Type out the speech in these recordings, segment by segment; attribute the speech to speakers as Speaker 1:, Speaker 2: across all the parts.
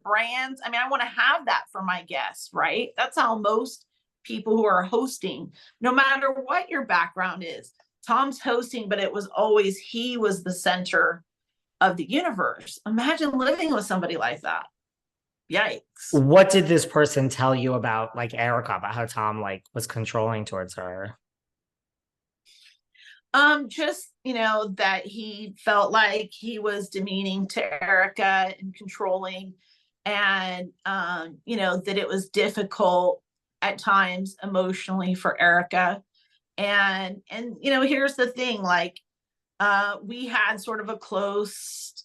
Speaker 1: brands. I mean, I want to have that for my guests, right? That's how most people who are hosting, no matter what your background is. Tom's hosting, but it was always, he was the center of the universe. Imagine living with somebody like that. Yikes.
Speaker 2: What did this person tell you about like Erika, about how Tom like was controlling towards her?
Speaker 1: Just, that he felt like he was demeaning to Erika and controlling, and that it was difficult at times emotionally for Erika. And here's the thing, like, we had sort of a close,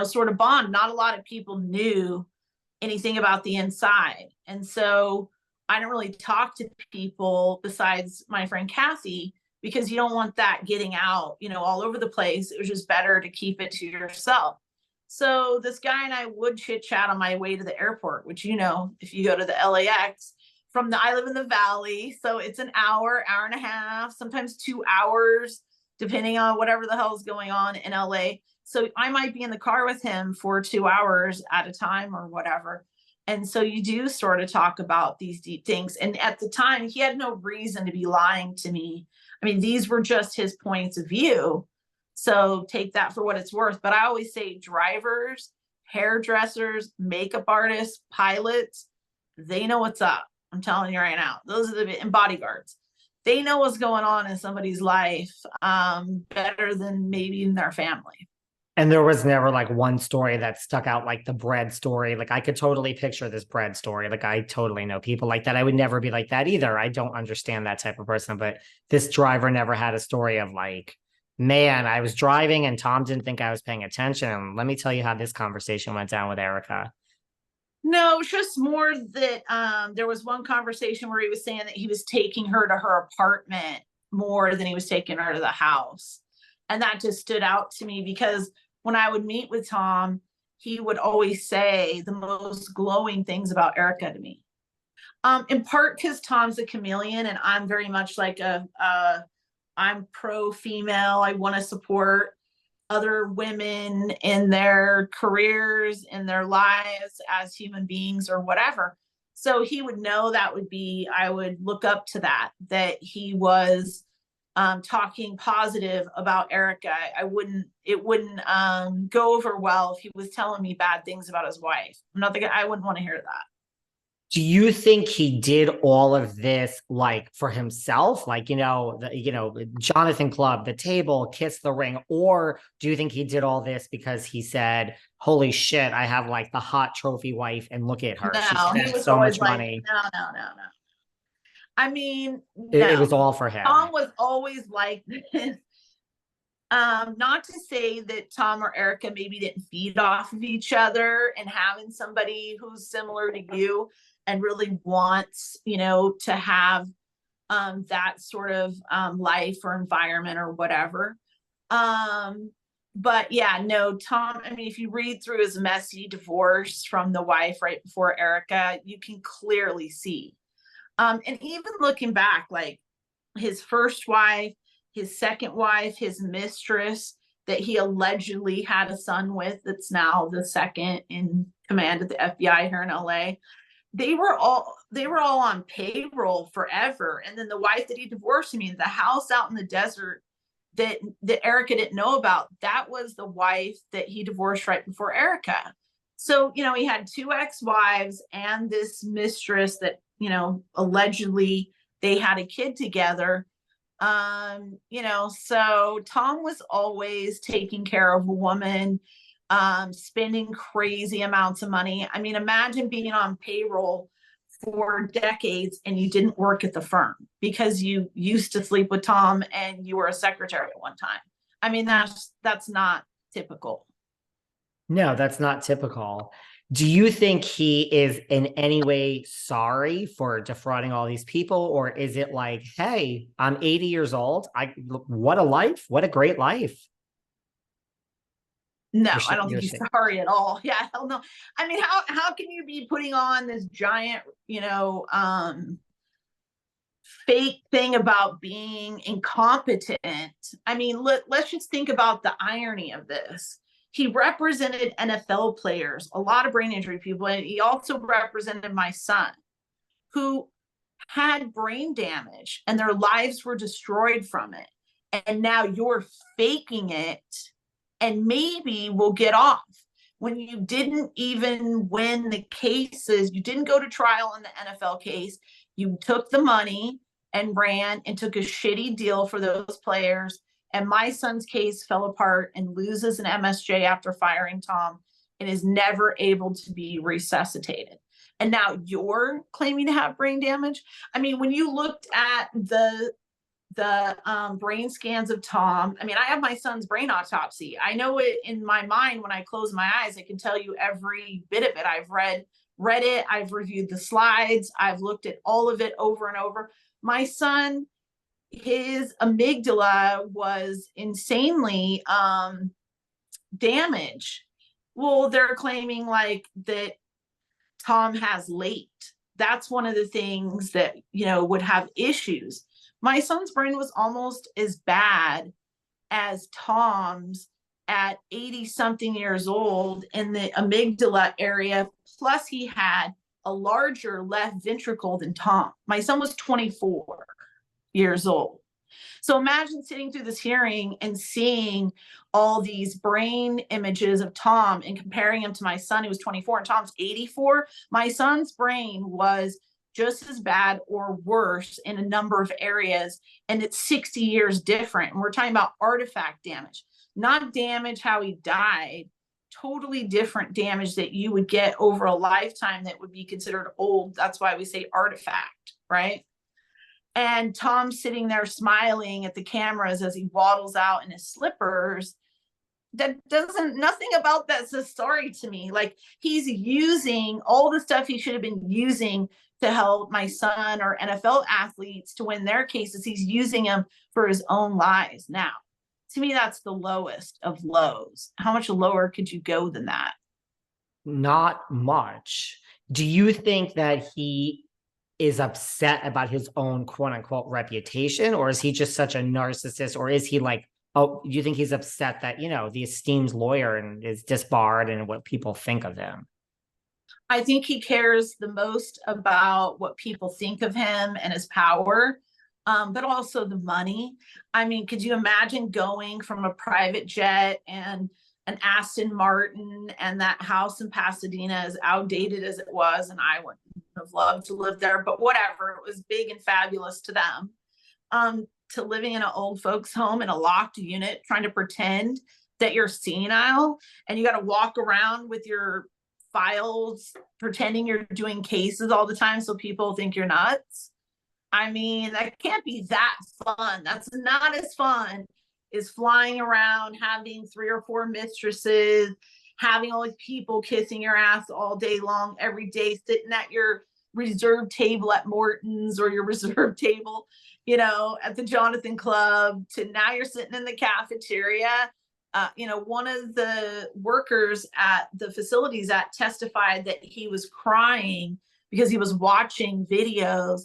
Speaker 1: sort of bond. Not a lot of people knew anything about the inside. And so I don't really talk to people besides my friend Kathy, because you don't want that getting out, all over the place. It was just better to keep it to yourself. So this guy and I would chit chat on my way to the airport, which, if you go to the LAX I live in the Valley. So it's an hour, hour and a half, sometimes 2 hours, depending on whatever the hell's going on in LA. So I might be in the car with him for 2 hours at a time or whatever. And so you do sort of talk about these deep things. And at the time, he had no reason to be lying to me. I mean, these were just his points of view. So take that for what it's worth. But I always say drivers, hairdressers, makeup artists, pilots, they know what's up. I'm telling you right now. Those are and bodyguards. They know what's going on in somebody's life better than maybe in their family.
Speaker 2: And there was never like one story that stuck out, like the bread story. Like I could totally picture this bread story. Like I totally know people like that. I would never be like that either. I don't understand that type of person. But this driver never had a story of like, man, I was driving and Tom didn't think I was paying attention. Let me tell you how this conversation went down with Erika.
Speaker 1: No, it's just more that there was one conversation where he was saying that he was taking her to her apartment more than he was taking her to the house. And that just stood out to me, because when I would meet with Tom, he would always say the most glowing things about Erika to me. In part because Tom's a chameleon, and I'm very much like I'm pro female. I want to support other women in their careers, in their lives as human beings or whatever. So he would know that I would look up to that he was talking positive about Erika. It wouldn't go over well if he was telling me bad things about his wife. I wouldn't want to hear that.
Speaker 2: Do you think he did all of this like for himself, like Jonathan Club, the table, kiss the ring, or do you think he did all this because he said, "Holy shit, I have like the hot trophy wife, and look at her, she
Speaker 1: No, he
Speaker 2: spent
Speaker 1: was
Speaker 2: so
Speaker 1: always
Speaker 2: much
Speaker 1: like,
Speaker 2: money."
Speaker 1: no, no, no, no. I mean,
Speaker 2: It
Speaker 1: no.
Speaker 2: was all for him.
Speaker 1: Tom was always like this. Not to say that Tom or Erika maybe didn't feed off of each other, and having somebody who's similar to you and really wants, to have that sort of life or environment or whatever. But yeah, no, Tom, I mean, if you read through his messy divorce from the wife right before Erika, you can clearly see. And even looking back, like his first wife, his second wife, his mistress that he allegedly had a son with, that's now the second in command at the FBI here in LA. They were all on payroll forever. And then the wife that he divorced, I mean, the house out in the desert that Erika didn't know about, that was the wife that he divorced right before Erika. So, he had two ex-wives and this mistress that, allegedly they had a kid together. So Tom was always taking care of a woman, spending crazy amounts of money. I mean, imagine being on payroll for decades and you didn't work at the firm because you used to sleep with Tom and you were a secretary at one time. I mean, that's not typical.
Speaker 2: No, that's not typical. Do you think he is in any way sorry for defrauding all these people? Or is it like, hey, I'm 80 years old. What a life. What a great life.
Speaker 1: No,
Speaker 2: You're,
Speaker 1: I don't think
Speaker 2: you're
Speaker 1: he's sorry at all. Yeah, hell no. I mean, how can you be putting on this giant, fake thing about being incompetent? I mean, let's just think about the irony of this. He represented NFL players, a lot of brain injury people, and he also represented my son, who had brain damage and their lives were destroyed from it. And now you're faking it and maybe will get off when you didn't even win the cases. You didn't go to trial in the NFL case. You took the money and ran and took a shitty deal for those players. And my son's case fell apart and loses an MSJ after firing Tom and is never able to be resuscitated. And now you're claiming to have brain damage. I mean, when you looked at the brain scans of Tom, I mean, I have my son's brain autopsy. I know it in my mind. When I close my eyes, I can tell you every bit of it. I've read it. I've reviewed the slides. I've looked at all of it over and over. My son, his amygdala was insanely damaged. Well, they're claiming like that Tom has late. That's one of the things that, you know, would have issues. My son's brain was almost as bad as Tom's at 80 something years old in the amygdala area. Plus he had a larger left ventricle than Tom. My son was 24 years old. So imagine sitting through this hearing and seeing all these brain images of Tom and comparing him to my son, who was 24 and Tom's 84. My son's brain was just as bad or worse in a number of areas, and it's 60 years different. And we're talking about artifact damage, not damage how he died, totally different damage that you would get over a lifetime that would be considered old. That's why we say artifact, right? And Tom's sitting there smiling at the cameras as he waddles out in his slippers. That doesn't, nothing about that's a story to me. Like, he's using all the stuff he should have been using to help my son or NFL athletes to win their cases. He's using them for his own lies. Now, to me, that's the lowest of lows. How much lower could you go than that?
Speaker 2: Not much. Do you think that he is upset about his own quote unquote reputation, or is he just such a narcissist, or is he like, oh, you think he's upset that, you know, the esteemed lawyer and is disbarred and what people think of him?
Speaker 1: I think he cares the most about what people think of him and his power, but also the money. I mean, could you imagine going from a private jet and an Aston Martin and that house in Pasadena, as outdated as it was, and I wouldn't have loved to live there, but whatever, it was big and fabulous to them, to living in an old folks home in a locked unit, trying to pretend that you're senile, and you got to walk around with your files pretending you're doing cases all the time so people think you're nuts. I mean, that can't be that fun. That's not as fun as flying around, having 3 or 4 mistresses, having all these people kissing your ass all day long, every day, sitting at your reserved table at Morton's or your reserved table, you know, at the Jonathan Club, to now you're sitting in the cafeteria. You know, one of the workers at the facilities that testified that he was crying because he was watching videos,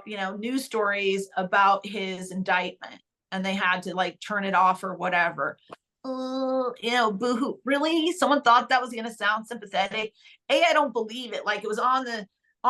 Speaker 1: you know, news stories about his indictment, and they had to like turn it off or whatever. You know, boohoo. Really? Someone thought that was going to sound sympathetic? I don't believe it. Like, it was on the